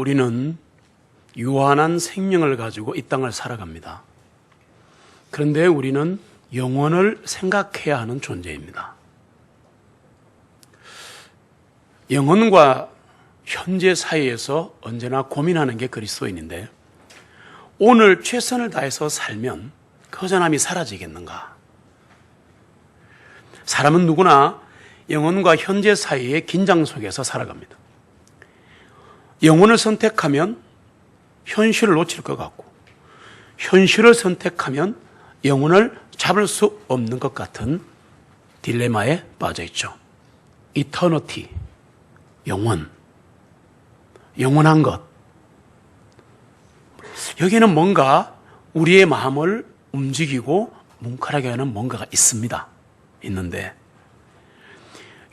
우리는 유한한 생명을 가지고 이 땅을 살아갑니다. 그런데 우리는 영혼을 생각해야 하는 존재입니다. 영혼과 현재 사이에서 언제나 고민하는 게 그리스도인인데, 오늘 최선을 다해서 살면 그 허전함이 사라지겠는가? 사람은 누구나 영혼과 현재 사이의 긴장 속에서 살아갑니다. 영혼을 선택하면 현실을 놓칠 것 같고, 현실을 선택하면 영혼을 잡을 수 없는 것 같은 딜레마에 빠져 있죠. 이터니티, 영원한 것. 여기에는 뭔가 우리의 마음을 움직이고 뭉클하게 하는 뭔가가 있는데,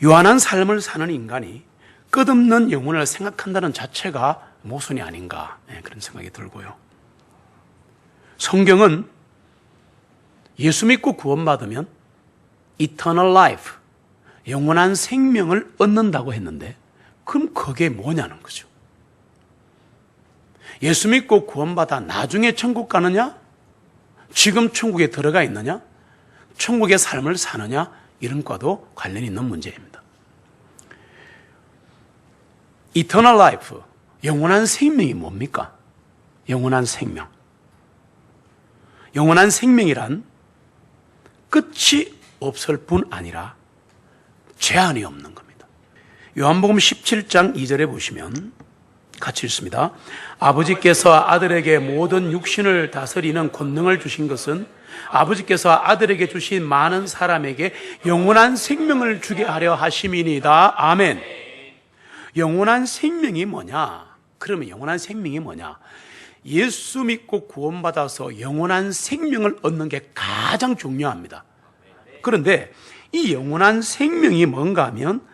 유한한 삶을 사는 인간이 끝없는 영혼을 생각한다는 자체가 모순이 아닌가, 그런 생각이 들고요. 성경은 예수 믿고 구원받으면 eternal life, 영원한 생명을 얻는다고 했는데, 그럼 그게 뭐냐는 거죠. 예수 믿고 구원받아 나중에 천국 가느냐? 지금 천국에 들어가 있느냐? 천국의 삶을 사느냐? 이런 과도 관련이 있는 문제입니다. eternal life, 영원한 생명이 뭡니까? 영원한 생명. 영원한 생명이란 끝이 없을 뿐 아니라 제한이 없는 겁니다. 요한복음 17장 2절에 보시면 같이 읽습니다. 아버지께서 아들에게 모든 육신을 다스리는 권능을 주신 것은 아버지께서 아들에게 주신 많은 사람에게 영원한 생명을 주게 하려 하심이니이다. 아멘. 영원한 생명이 뭐냐? 그러면 영원한 생명이 뭐냐? 예수 믿고 구원받아서 영원한 생명을 얻는 게 가장 중요합니다. 그런데 이 영원한 생명이 뭔가 하면,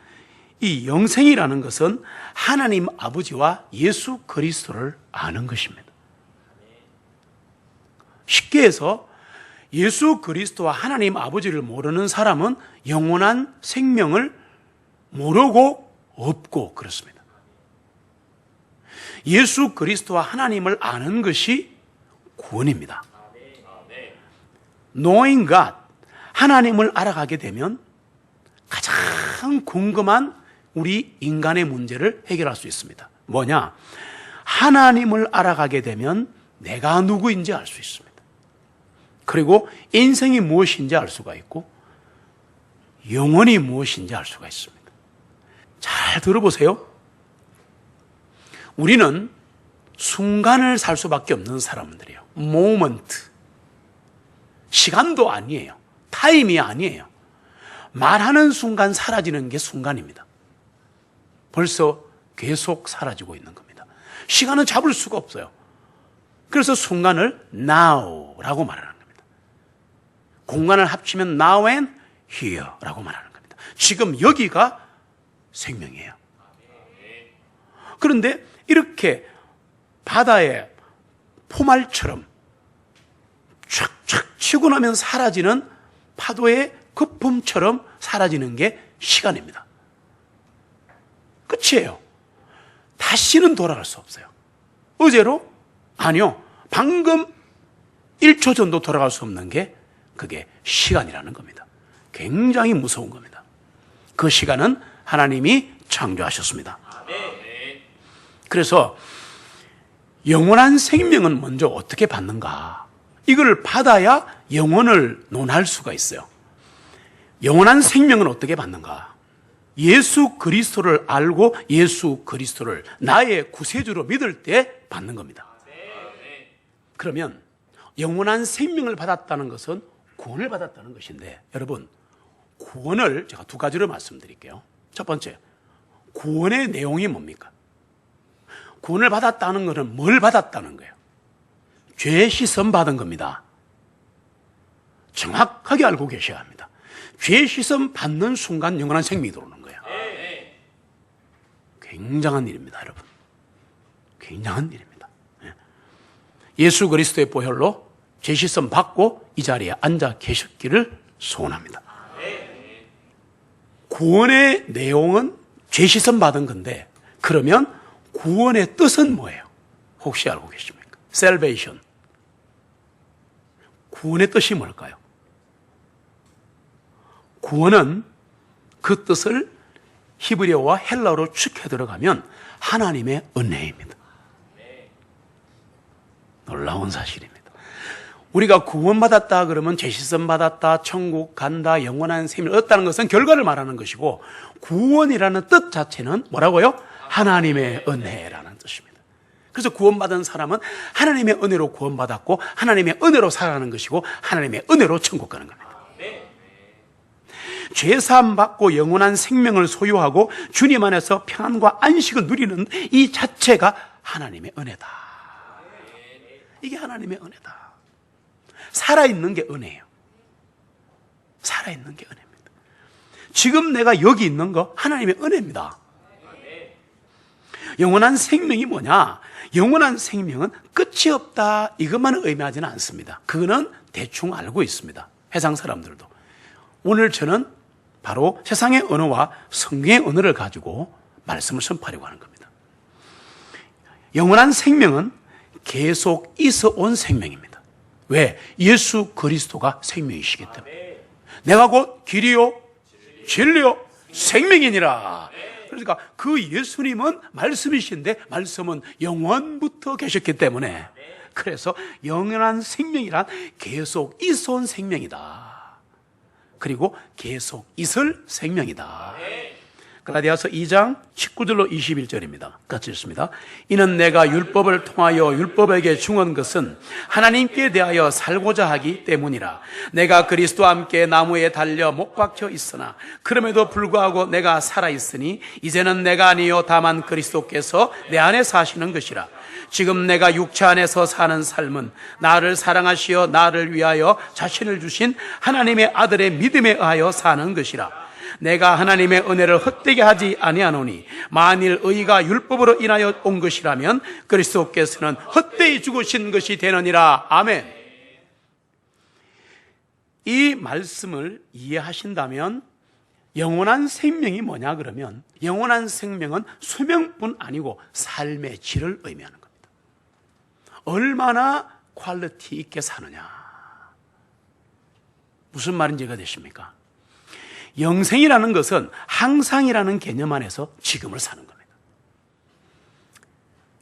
이 영생이라는 것은 하나님 아버지와 예수 그리스도를 아는 것입니다. 쉽게 해서 예수 그리스도와 하나님 아버지를 모르는 사람은 영원한 생명을 모르고 없고 그렇습니다. 예수 그리스도와 하나님을 아는 것이 구원입니다. Knowing God, 하나님을 알아가게 되면 가장 궁금한 우리 인간의 문제를 해결할 수 있습니다. 뭐냐? 하나님을 알아가게 되면 내가 누구인지 알 수 있습니다. 그리고 인생이 무엇인지 알 수가 있고, 영혼이 무엇인지 알 수가 있습니다. 잘 들어보세요. 우리는 순간을 살 수밖에 없는 사람들이에요. 모먼트. 시간도 아니에요. 타임이 아니에요. 말하는 순간 사라지는 게 순간입니다. 벌써 계속 사라지고 있는 겁니다. 시간은 잡을 수가 없어요. 그래서 순간을 now라고 말하는 겁니다. 공간을 합치면 now and here라고 말하는 겁니다. 지금 여기가 생명이에요. 그런데 이렇게 바다에 포말처럼 촥촥 치고 나면 사라지는 파도의 거품처럼 사라지는 게 시간입니다. 끝이에요. 다시는 돌아갈 수 없어요. 어제로? 아니요. 방금 1초 전도 돌아갈 수 없는 게 그게 시간이라는 겁니다. 굉장히 무서운 겁니다. 그 시간은 하나님이 창조하셨습니다. 그래서 영원한 생명은 먼저 어떻게 받는가? 이걸 받아야 영혼을 논할 수가 있어요. 영원한 생명은 어떻게 받는가? 예수 그리스도를 알고 예수 그리스도를 나의 구세주로 믿을 때 받는 겁니다. 그러면 영원한 생명을 받았다는 것은 구원을 받았다는 것인데, 여러분, 구원을 제가 두 가지로 말씀드릴게요. 첫 번째, 구원의 내용이 뭡니까? 구원을 받았다는 것은 뭘 받았다는 거예요? 죄 씻음 받은 겁니다. 정확하게 알고 계셔야 합니다. 죄 씻음 받는 순간 영원한 생명이 들어오는 거예요. 굉장한 일입니다, 여러분. 굉장한 일입니다. 예수 그리스도의 보혈로 죄 씻음 받고 이 자리에 앉아 계셨기를 소원합니다. 구원의 내용은 죄 씻음 받은 건데, 그러면 구원의 뜻은 뭐예요? 혹시 알고 계십니까? Salvation. 구원의 뜻이 뭘까요? 구원은 그 뜻을 히브리어와 헬라어로 축해 들어가면 하나님의 은혜입니다. 놀라운 사실입니다. 우리가 구원받았다 그러면 죄시선 받았다, 천국 간다, 영원한 생명을 얻었다는 것은 결과를 말하는 것이고, 구원이라는 뜻 자체는 뭐라고요? 하나님의 은혜라는 뜻입니다. 그래서 구원받은 사람은 하나님의 은혜로 구원받았고 하나님의 은혜로 살아가는 것이고 하나님의 은혜로 천국 가는 겁니다. 죄사함 받고 영원한 생명을 소유하고 주님 안에서 평안과 안식을 누리는 이 자체가 하나님의 은혜다. 이게 하나님의 은혜다. 살아있는 게 은혜예요. 살아있는 게 은혜입니다. 지금 내가 여기 있는 거 하나님의 은혜입니다. 영원한 생명이 뭐냐? 영원한 생명은 끝이 없다, 이것만 의미하지는 않습니다. 그거는 대충 알고 있습니다. 해상 사람들도. 오늘 저는 바로 세상의 언어와 성경의 언어를 가지고 말씀을 선포하려고 하는 겁니다. 영원한 생명은 계속 있어 온 생명입니다. 왜? 예수 그리스도가 생명이시기 때문에. 내가 곧 길이요 진리요 생명이니라. 그러니까 그 예수님은 말씀이신데 말씀은 영원부터 계셨기 때문에, 그래서 영원한 생명이란 계속 있어 온 생명이다. 그리고 계속 있을 생명이다. 갈라디아서 2장 19절로 21절입니다. 같이 읽습니다. 이는 내가 율법을 통하여 율법에게 중한 것은 하나님께 대하여 살고자 하기 때문이라. 내가 그리스도와 함께 나무에 달려 못 박혀 있으나 그럼에도 불구하고 내가 살아있으니 이제는 내가 아니요 다만 그리스도께서 내 안에 사시는 것이라. 지금 내가 육체 안에서 사는 삶은 나를 사랑하시어 나를 위하여 자신을 주신 하나님의 아들의 믿음에 의하여 사는 것이라. 내가 하나님의 은혜를 헛되게 하지 아니하노니 만일 의가 율법으로 인하여 온 것이라면 그리스도께서는 헛되이 죽으신 것이 되느니라. 아멘. 이 말씀을 이해하신다면 영원한 생명이 뭐냐 그러면, 영원한 생명은 수명뿐 아니고 삶의 질을 의미하는 겁니다. 얼마나 퀄리티 있게 사느냐. 무슨 말인지 이해가 되십니까? 영생이라는 것은 항상이라는 개념 안에서 지금을 사는 겁니다.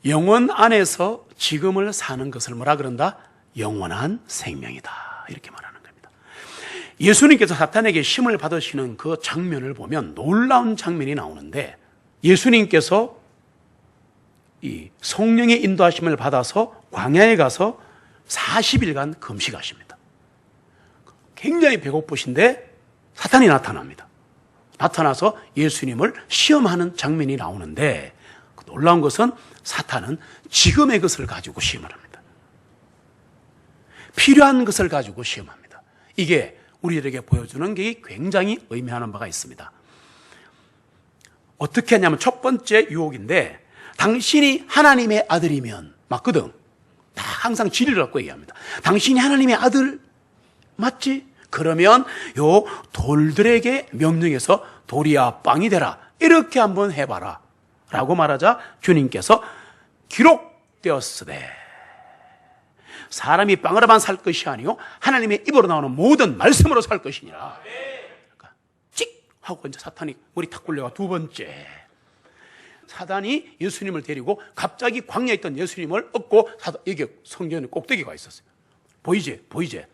영원 안에서 지금을 사는 것을 뭐라 그런다? 영원한 생명이다, 이렇게 말하는 겁니다. 예수님께서 사탄에게 심을 받으시는 그 장면을 보면 놀라운 장면이 나오는데, 예수님께서 이 성령의 인도하심을 받아서 광야에 가서 40일간 금식하십니다. 굉장히 배고프신데 사탄이 나타납니다. 나타나서 예수님을 시험하는 장면이 나오는데, 놀라운 것은 사탄은 지금의 것을 가지고 시험을 합니다. 필요한 것을 가지고 시험합니다. 이게 우리들에게 보여주는 게 굉장히 의미하는 바가 있습니다. 어떻게 하냐면 첫 번째 유혹인데, 당신이 하나님의 아들이면 맞거든. 다 항상 진리를 갖고 얘기합니다. 당신이 하나님의 아들 맞지? 그러면 요 돌들에게 명령해서 돌이야 빵이 되라, 이렇게 한번 해봐라 라고 말하자 주님께서 기록되었으되 사람이 빵으로만 살 것이 아니요 하나님의 입으로 나오는 모든 말씀으로 살 것이니라. 그러니까 찍 하고 이제 사탄이 머리 탁 굴려가 두 번째, 사단이 예수님을 데리고 갑자기 광야에 있던 예수님을 업고, 여기 성전에 꼭대기가 있었어요. 보이지?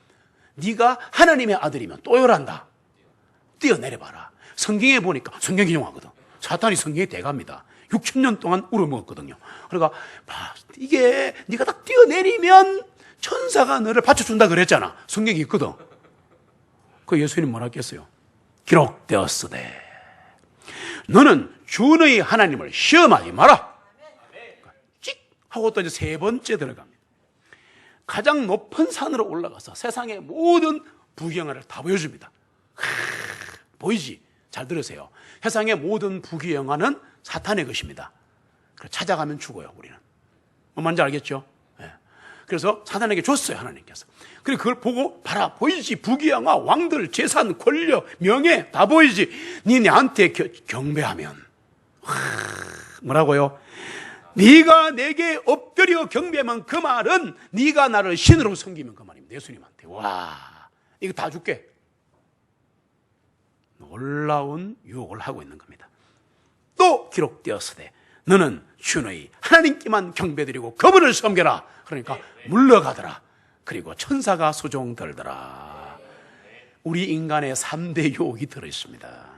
네가 하나님의 아들이면 또 요란다, 뛰어내려봐라. 성경에 보니까, 성경 인용하거든, 사탄이 성경에 대갑니다. 6,000년 동안 울어먹었거든요. 그러니까 이게 네가 딱 뛰어내리면 천사가 너를 받쳐준다 그랬잖아. 성경이 있거든. 그 예수님 뭐라 했겠어요? 기록되었으되 너는 주의 하나님을 시험하지 마라. 찍 하고 또 이제 세 번째 들어갑니다. 가장 높은 산으로 올라가서 세상의 모든 부귀영화를 다 보여줍니다. 보이지? 잘 들으세요. 세상의 모든 부귀영화는 사탄의 것입니다. 찾아가면 죽어요, 우리는. 뭔지 알겠죠? 네. 그래서 사탄에게 줬어요, 하나님께서. 그리고 그걸 보고 봐라, 보이지? 부귀영화, 왕들, 재산, 권력, 명예 다 보이지? 네 내한테 경배하면 뭐라고요? 네가 내게 엎드려 경배하면 그 말은 네가 나를 신으로 섬기면 그 말입니다. 예수님한테. 와, 이거 다 줄게. 놀라운 유혹을 하고 있는 겁니다. 또 기록되었으되 너는 주의 하나님께만 경배드리고 그분을 섬겨라. 그러니까 물러가더라. 그리고 천사가 수종 들더라. 우리 인간의 3대 유혹이 들어있습니다.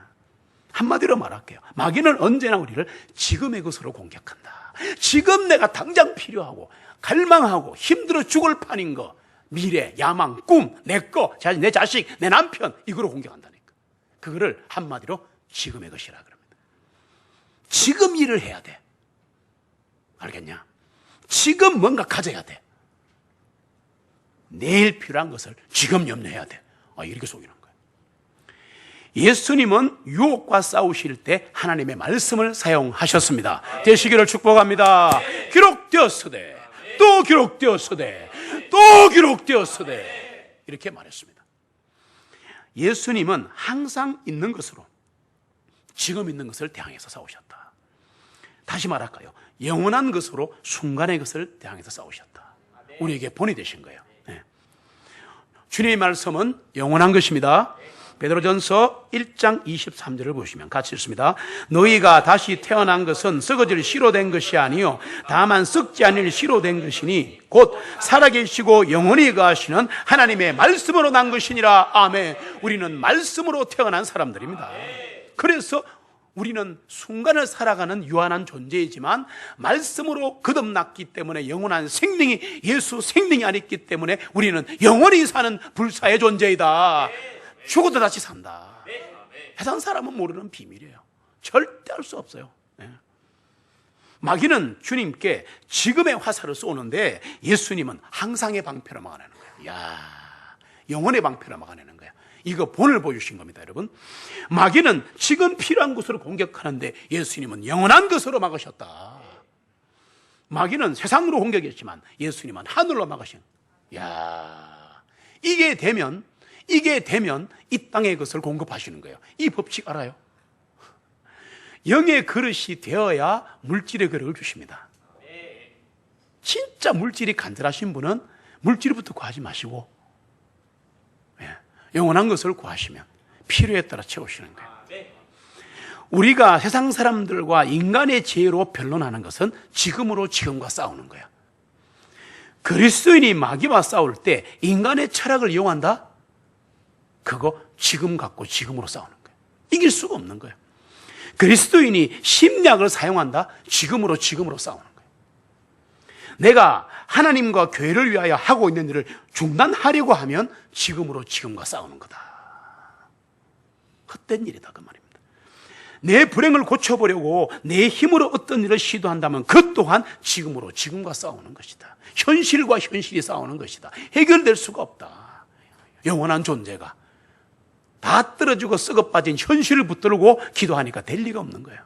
한마디로 말할게요. 마귀는 언제나 우리를 지금의 것으로 공격한다. 지금 내가 당장 필요하고 갈망하고 힘들어 죽을 판인 거, 미래, 야망, 꿈, 내 거, 내 자식, 내 남편, 이거로 공격한다니까. 그거를 한마디로 지금의 것이라 그럽니다. 지금 일을 해야 돼. 알겠냐? 지금 뭔가 가져야 돼. 내일 필요한 것을 지금 염려해야 돼. 이렇게 속이는 거예요. 예수님은 유혹과 싸우실 때 하나님의 말씀을 사용하셨습니다. 되시기를 축복합니다. 기록되었으되 또 기록되었으되 또 기록되었으되 이렇게 말했습니다. 예수님은 항상 있는 것으로, 지금 있는 것을 대항해서 싸우셨다. 다시 말할까요? 영원한 것으로 순간의 것을 대항해서 싸우셨다. 우리에게 본이 되신 거예요. 네. 주님의 말씀은 영원한 것입니다. 베드로전서 1장 23절을 보시면 같이 읽습니다. 너희가 다시 태어난 것은 썩어질 씨로 된 것이 아니요 다만 썩지 않을 씨로 된 것이니 곧 살아계시고 영원히 거하시는 하나님의 말씀으로 난 것이니라. 아멘. 우리는 말씀으로 태어난 사람들입니다. 그래서 우리는 순간을 살아가는 유한한 존재이지만 말씀으로 거듭났기 때문에 영원한 생명이 예수 생명이 아니기 때문에 우리는 영원히 사는 불사의 존재이다. 죽어도 다시 산다. 세상 사람은 모르는 비밀이에요. 절대 알 수 없어요. 마귀는 주님께 지금의 화살을 쏘는데 예수님은 항상의 방패로 막아내는 거예요. 이야, 영원의 방패로 막아내는 거예요. 이거 본을 보여주신 겁니다, 여러분. 마귀는 지금 필요한 것으로 공격하는데 예수님은 영원한 것으로 막으셨다. 마귀는 세상으로 공격했지만 예수님은 하늘로 막으신. 이야, 이게 되면 이 땅의 것을 공급하시는 거예요. 이 법칙 알아요? 영의 그릇이 되어야 물질의 그릇을 주십니다. 진짜 물질이 간절하신 분은 물질부터 구하지 마시고 영원한 것을 구하시면 필요에 따라 채우시는 거예요. 우리가 세상 사람들과 인간의 지혜로 변론하는 것은 지금으로 지금과 싸우는 거예요. 그리스도인이 마귀와 싸울 때 인간의 철학을 이용한다? 그거 지금 갖고 지금으로 싸우는 거예요. 이길 수가 없는 거예요. 그리스도인이 심리학을 사용한다? 지금으로 싸우는 거예요. 내가 하나님과 교회를 위하여 하고 있는 일을 중단하려고 하면 지금으로 지금과 싸우는 거다. 헛된 일이다 그 말입니다. 내 불행을 고쳐보려고 내 힘으로 어떤 일을 시도한다면 그 또한 지금으로 지금과 싸우는 것이다. 현실과 현실이 싸우는 것이다. 해결될 수가 없다. 영원한 존재가 다 떨어지고 썩어 빠진 현실을 붙들고 기도하니까 될 리가 없는 거예요.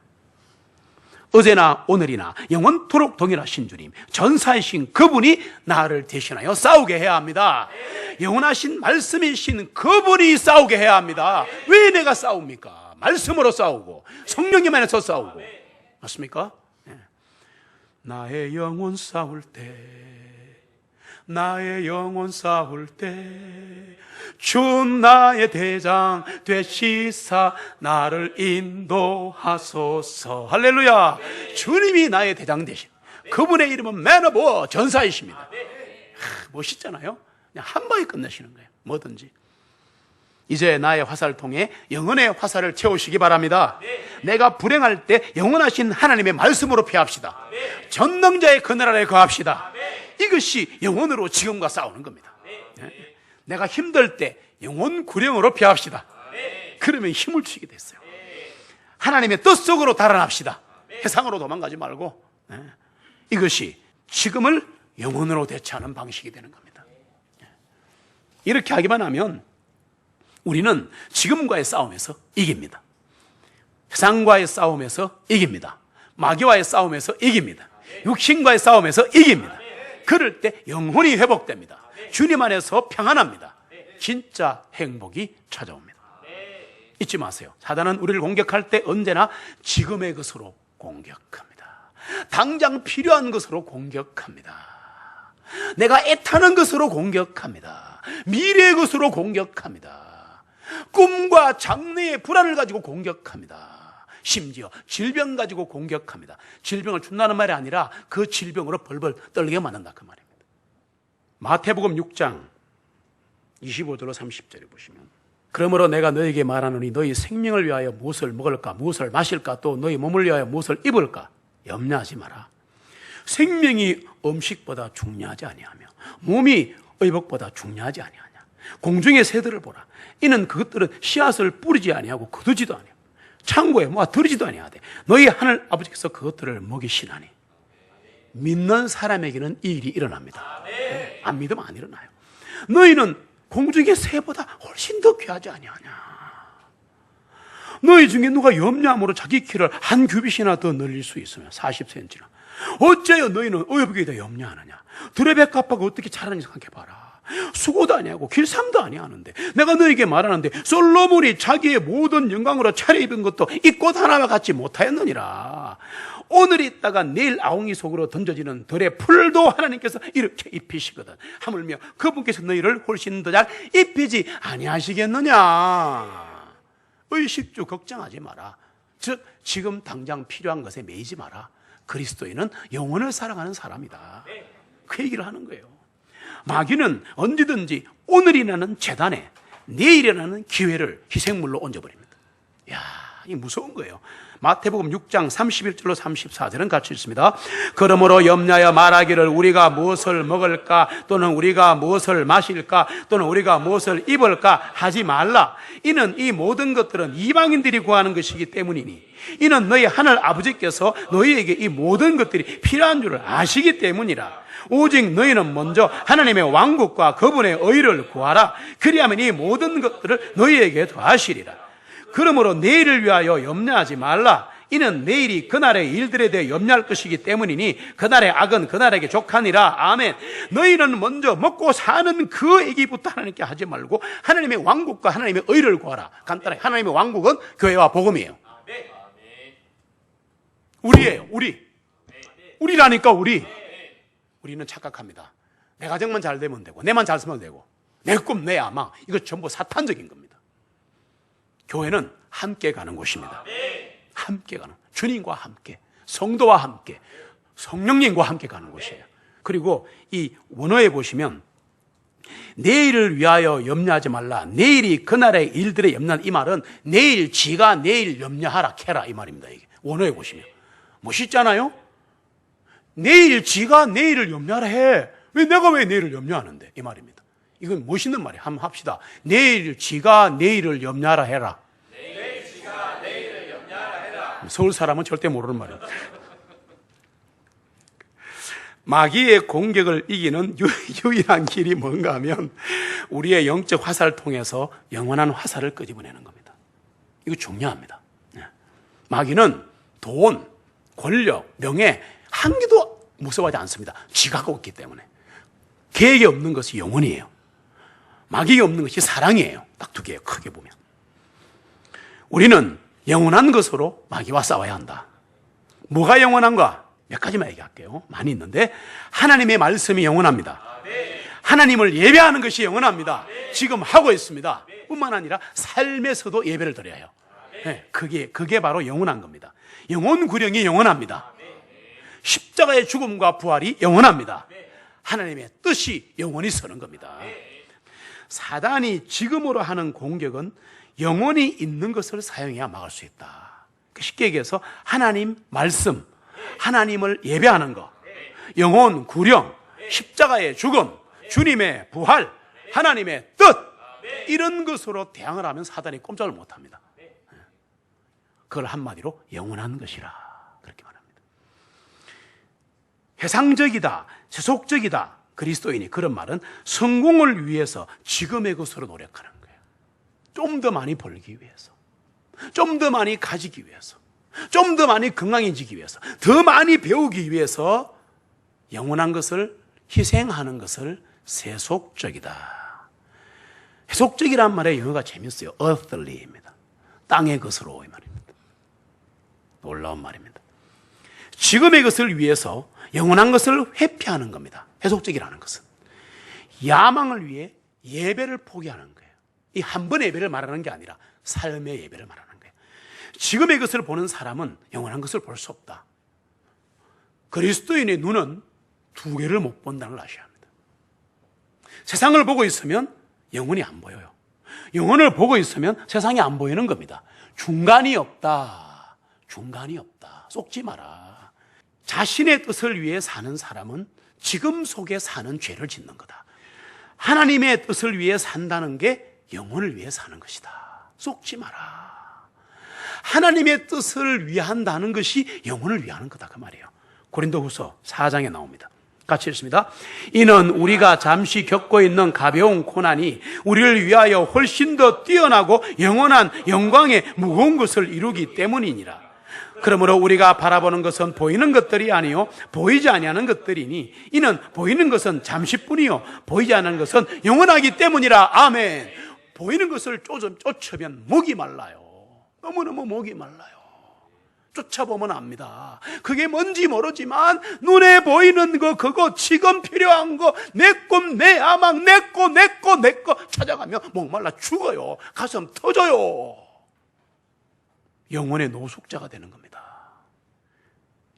어제나 오늘이나 영원토록 동일하신 주님, 전사이신 그분이 나를 대신하여 싸우게 해야 합니다. 영원하신 말씀이신 그분이 싸우게 해야 합니다. 왜 내가 싸웁니까? 말씀으로 싸우고 성령님 안에서 싸우고. 맞습니까? 나의 영혼 싸울 때, 나의 영혼 싸울 때 주 나의 대장 되시사 나를 인도하소서. 할렐루야. 주님이 나의 대장 되신 그분의 이름은 Man of War, 전사이십니다. 멋있잖아요. 그냥 한 방에 끝내시는 거예요. 뭐든지. 이제 나의 화살을 통해 영혼의 화살을 채우시기 바랍니다. 내가 불행할 때 영원하신 하나님의 말씀으로 피합시다. 전능자의 그늘 아래 거합시다. 이것이 영혼으로 지금과 싸우는 겁니다. 내가 힘들 때 영혼 구령으로 피합시다. 그러면 힘을 주게 됐어요. 하나님의 뜻 속으로 달아납시다. 세상으로 도망가지 말고. 이것이 지금을 영혼으로 대처하는 방식이 되는 겁니다. 이렇게 하기만 하면 우리는 지금과의 싸움에서 이깁니다. 세상과의 싸움에서 이깁니다. 마귀와의 싸움에서 이깁니다. 육신과의 싸움에서 이깁니다. 그럴 때 영혼이 회복됩니다. 주님 안에서 평안합니다. 진짜 행복이 찾아옵니다. 잊지 마세요. 사단은 우리를 공격할 때 언제나 지금의 것으로 공격합니다. 당장 필요한 것으로 공격합니다. 내가 애타는 것으로 공격합니다. 미래의 것으로 공격합니다. 꿈과 장래의 불안을 가지고 공격합니다. 심지어 질병 가지고 공격합니다. 질병을 준다는 말이 아니라 그 질병으로 벌벌 떨게 만든다 그 말입니다. 마태복음 6장 25절로 30절에 보시면, 그러므로 내가 너에게 말하노니 너희 생명을 위하여 무엇을 먹을까 무엇을 마실까 또 너희 몸을 위하여 무엇을 입을까 염려하지 마라. 생명이 음식보다 중요하지 아니하며 몸이 의복보다 중요하지 아니하냐. 공중의 새들을 보라. 이는 그것들은 씨앗을 뿌리지 아니하고 거두지도 아니하고 창고에 모아 들이지도 아니하되 너희 하늘 아버지께서 그것들을 먹이시나니. 믿는 사람에게는 이 일이 일어납니다. 안 믿으면 안 일어나요. 너희는 공중의 새보다 훨씬 더 귀하지 아니하냐. 너희 중에 누가 염려함으로 자기 키를 한 규빗이나 더 늘릴 수 있으면 40cm나 어째요 너희는 의복에 대해 염려하느냐. 들의 백합화가 어떻게 자라는지 생각해봐라. 수고도 아니하고 길쌈도 아니하는데 내가 너에게 말하는데 솔로몬이 자기의 모든 영광으로 차려입은 것도 이 꽃 하나와 같이 못하였느니라. 오늘 있다가 내일 아웅이 속으로 던져지는 들의 풀도 하나님께서 이렇게 입히시거든. 하물며 그분께서 너희를 훨씬 더 잘 입히지 아니하시겠느냐. 의식주 걱정하지 마라. 즉 지금 당장 필요한 것에 매이지 마라. 그리스도인은 영혼을 사랑하는 사람이다. 그 얘기를 하는 거예요. 마귀는 언제든지 오늘이라는 재단에 내일이라는 기회를 희생물로 얹어버립니다. 이야, 이 무서운 거예요. 마태복음 6장 31절로 34절은 같이 있습니다. 그러므로 염려하여 말하기를 우리가 무엇을 먹을까 또는 우리가 무엇을 마실까 또는 우리가 무엇을 입을까 하지 말라. 이는 이 모든 것들은 이방인들이 구하는 것이기 때문이니 이는 너희 하늘 아버지께서 너희에게 이 모든 것들이 필요한 줄을 아시기 때문이라. 오직 너희는 먼저 하나님의 왕국과 그분의 의를 구하라. 그리하면 이 모든 것들을 너희에게 더하시리라. 그러므로 내일을 위하여 염려하지 말라. 이는 내일이 그날의 일들에 대해 염려할 것이기 때문이니 그날의 악은 그날에게 족하니라. 아멘. 너희는 먼저 먹고 사는 그 얘기부터 하나님께 하지 말고 하나님의 왕국과 하나님의 의를 구하라. 간단하게 하나님의 왕국은 교회와 복음이에요. 우리예요. 우리라니까 우리는 착각합니다. 내 가정만 잘 되면 되고 내만 잘 쓰면 되고 내 꿈, 내 야망, 이거 전부 사탄적인 겁니다. 교회는 함께 가는 곳입니다. 함께 가는, 주님과 함께, 성도와 함께, 성령님과 함께 가는 곳이에요. 그리고 이 원어에 보시면 내일을 위하여 염려하지 말라. 내일이 그날의 일들에 염려한 이 말은 내일 지가 내일 염려하라 캐라 이 말입니다. 이게 원어에 보시면 멋있잖아요. 내일 지가 내일을 염려하라 해. 왜 내일을 염려하는데 이 말입니다. 이건 멋있는 말이에요. 한번 합시다. 내일 지가 내일을 염려하라 해라. 내일 지가 내일을 염려하라 해라. 서울 사람은 절대 모르는 말이에요. 마귀의 공격을 이기는 유일한 길이 뭔가 하면 우리의 영적 화살을 통해서 영원한 화살을 끄집어내는 겁니다. 이거 중요합니다. 마귀는 돈, 권력, 명예 한 개도 무서워하지 않습니다. 지가가 없기 때문에. 계획이 없는 것이 영혼이에요. 마귀가 없는 것이 사랑이에요. 딱 두 개예요. 크게 보면. 우리는 영원한 것으로 마귀와 싸워야 한다. 뭐가 영원한가? 몇 가지만 얘기할게요. 많이 있는데 하나님의 말씀이 영원합니다. 하나님을 예배하는 것이 영원합니다. 지금 하고 있습니다. 뿐만 아니라 삶에서도 예배를 드려야 해요. 네, 그게 바로 영원한 겁니다. 영혼 구령이 영원합니다. 십자가의 죽음과 부활이 영원합니다. 하나님의 뜻이 영원히 서는 겁니다. 사단이 지금으로 하는 공격은 영혼이 있는 것을 사용해야 막을 수 있다. 쉽게 얘기해서 하나님 말씀, 하나님을 예배하는 것, 영혼 구령, 십자가의 죽음, 주님의 부활, 하나님의 뜻, 이런 것으로 대항을 하면 사단이 꼼짝을 못합니다. 그걸 한마디로 영원한 것이라 그렇게 말합니다. 해상적이다, 세속적이다, 그리스도인이 그런 말은 성공을 위해서 지금의 것으로 노력하는 거예요. 좀 더 많이 벌기 위해서, 좀 더 많이 가지기 위해서, 좀 더 많이 건강해지기 위해서, 더 많이 배우기 위해서 영원한 것을 희생하는 것을 세속적이다. 세속적이란 말의 영어가 재밌어요. earthly입니다. 땅의 것으로 이 말입니다. 놀라운 말입니다. 지금의 것을 위해서 영원한 것을 회피하는 겁니다. 해속적이라는 것은 야망을 위해 예배를 포기하는 거예요. 이 한 번의 예배를 말하는 게 아니라 삶의 예배를 말하는 거예요. 지금의 것을 보는 사람은 영원한 것을 볼 수 없다. 그리스도인의 눈은 두 개를 못 본다는 걸 아셔야 합니다. 세상을 보고 있으면 영혼이 안 보여요. 영혼을 보고 있으면 세상이 안 보이는 겁니다. 중간이 없다. 중간이 없다. 속지 마라. 자신의 뜻을 위해 사는 사람은 지금 속에 사는 죄를 짓는 거다. 하나님의 뜻을 위해 산다는 게 영혼을 위해 사는 것이다. 속지 마라. 하나님의 뜻을 위한다는 것이 영혼을 위하는 거다 그 말이에요. 고린도후서 4장에 나옵니다. 같이 읽습니다. 이는 우리가 잠시 겪고 있는 가벼운 고난이 우리를 위하여 훨씬 더 뛰어나고 영원한 영광의 무거운 것을 이루기 때문이니라. 그러므로 우리가 바라보는 것은 보이는 것들이 아니요 보이지 아니하는 것들이니 이는 보이는 것은 잠시뿐이요 보이지 않는 것은 영원하기 때문이라. 아멘. 보이는 것을 쫓으면 목이 말라요. 너무너무 목이 말라요. 쫓아보면 압니다. 그게 뭔지 모르지만 눈에 보이는 거 그거 지금 필요한 거 내 꿈 내 야망 내 거 찾아가면 목말라 죽어요. 가슴 터져요. 영혼의 노숙자가 되는 겁니다.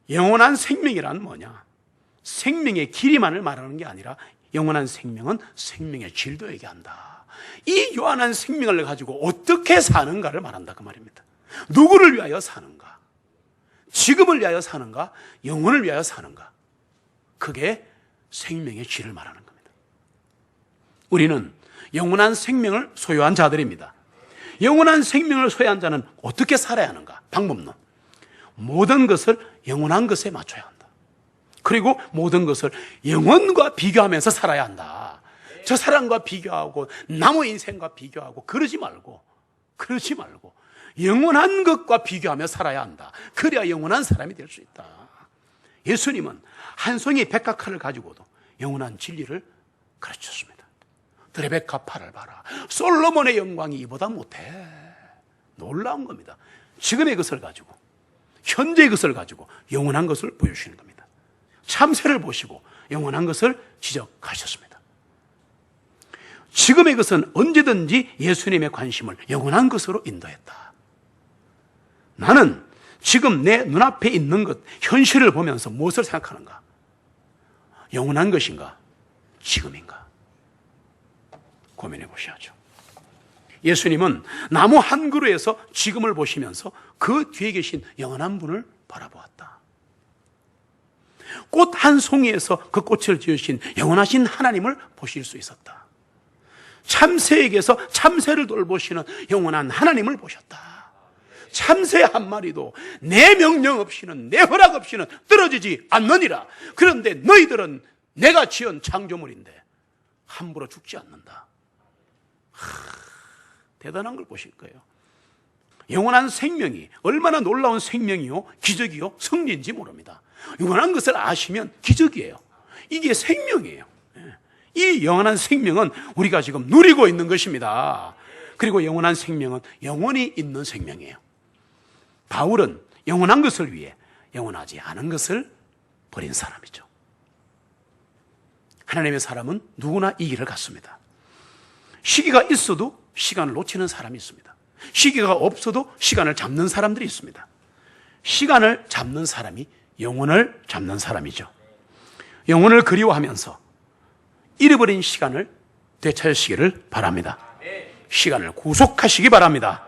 영원한 생명이란 뭐냐? 생명의 길이만을 말하는 게 아니라 영원한 생명은 생명의 질도 얘기한다. 이 요한한 생명을 가지고 어떻게 사는가를 말한다 그 말입니다. 누구를 위하여 사는가? 지금을 위하여 사는가? 영혼을 위하여 사는가? 그게 생명의 질을 말하는 겁니다. 우리는 영원한 생명을 소유한 자들입니다. 영원한 생명을 소유한 자는 어떻게 살아야 하는가? 방법론. 모든 것을 영원한 것에 맞춰야 한다. 그리고 모든 것을 영원과 비교하면서 살아야 한다. 저 사람과 비교하고 남의 인생과 비교하고 그러지 말고 영원한 것과 비교하며 살아야 한다. 그래야 영원한 사람이 될 수 있다. 예수님은 한 송이 백합화를 가지고도 영원한 진리를 가르쳤습니다. 드레베카 팔을 봐라. 솔로몬의 영광이 이보다 못해. 놀라운 겁니다. 지금의 것을 가지고 현재의 것을 가지고 영원한 것을 보여주시는 겁니다. 참새를 보시고 영원한 것을 지적하셨습니다. 지금의 것은 언제든지 예수님의 관심을 영원한 것으로 인도했다. 나는 지금 내 눈앞에 있는 것, 현실을 보면서 무엇을 생각하는가? 영원한 것인가? 지금인가? 고민해 보셔야죠. 예수님은 나무 한 그루에서 지금을 보시면서 그 뒤에 계신 영원한 분을 바라보았다. 꽃 한 송이에서 그 꽃을 지으신 영원하신 하나님을 보실 수 있었다. 참새에게서 참새를 돌보시는 영원한 하나님을 보셨다. 참새 한 마리도 내 명령 없이는 내 허락 없이는 떨어지지 않느니라. 그런데 너희들은 내가 지은 창조물인데 함부로 죽지 않는다. 대단한 걸 보실 거예요. 영원한 생명이 얼마나 놀라운 생명이요 기적이요 승리인지 모릅니다. 영원한 것을 아시면 기적이에요. 이게 생명이에요. 이 영원한 생명은 우리가 지금 누리고 있는 것입니다. 그리고 영원한 생명은 영원히 있는 생명이에요. 바울은 영원한 것을 위해 영원하지 않은 것을 버린 사람이죠. 하나님의 사람은 누구나 이 길을 갔습니다. 시기가 있어도 시간을 놓치는 사람이 있습니다. 시기가 없어도 시간을 잡는 사람들이 있습니다. 시간을 잡는 사람이 영혼을 잡는 사람이죠. 영혼을 그리워하면서 잃어버린 시간을 되찾으시기를 바랍니다. 시간을 구속하시기 바랍니다.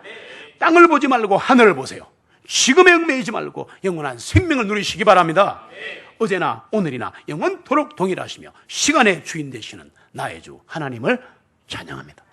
땅을 보지 말고 하늘을 보세요. 지금에 얽매이지 말고 영원한 생명을 누리시기 바랍니다. 어제나 오늘이나 영원토록 동일하시며 시간의 주인 되시는 나의 주 하나님을 찬양합니다.